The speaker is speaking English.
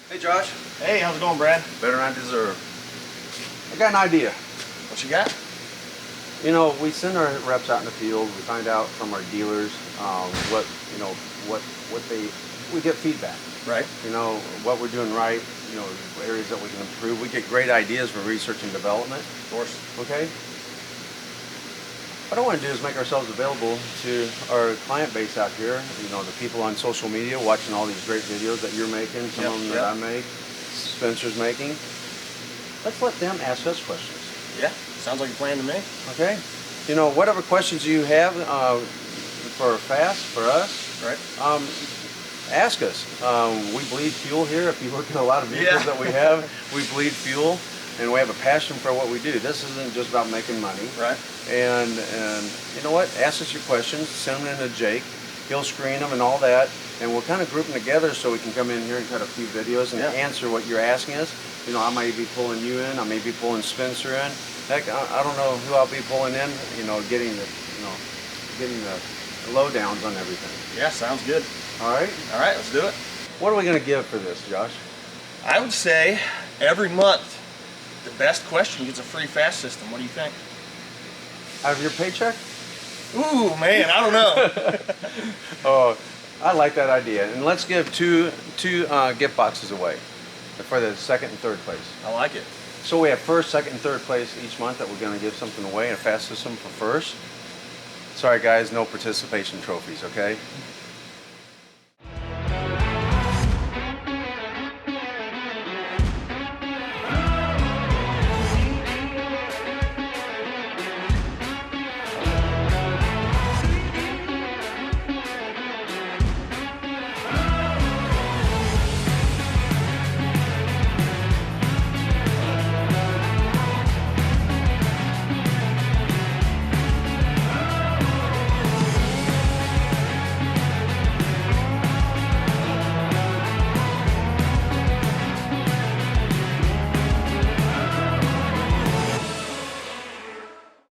Hey Josh. Hey, how's it going, Brad? Better than I deserve. I got an idea. What you got? You know, we send our reps out in the field. We find out from our dealers what we get feedback. Right. You know, what we're doing right. You know, areas that we can improve. We get great ideas for research and development. Of course. Okay. What I want to do is make ourselves available to our client base out here. You know, the people on social media watching all these great videos that you're making, some of them that I make, Spencer's making. Let's let them ask us questions. Yeah, sounds like a plan to me. Okay. You know, whatever questions you have for FASS, for us, right? Ask us. We bleed fuel here. If you look at a lot of vehicles that we have, we bleed fuel. And we have a passion for what we do. This isn't just about making money. Right. And you know what? Ask us your questions. Send them in to Jake. He'll screen them and all that. And we'll kind of group them together so we can come in here and cut a few videos and answer what you're asking us. You know, I may be pulling you in. I may be pulling Spencer in. Heck, I don't know who I'll be pulling in. You know, getting the lowdowns on everything. Yeah, sounds good. All right. All right, let's do it. What are we going to give for this, Josh? I would say every month, the best question gets a free FASS system. What do you think? Out of your paycheck? Ooh, man, I don't know. Oh, I like that idea. And let's give two gift boxes away for the second and third place. I like it. So we have first, second, and third place each month that we're going to give something away, a FASS system for first. Sorry guys, no participation trophies, okay?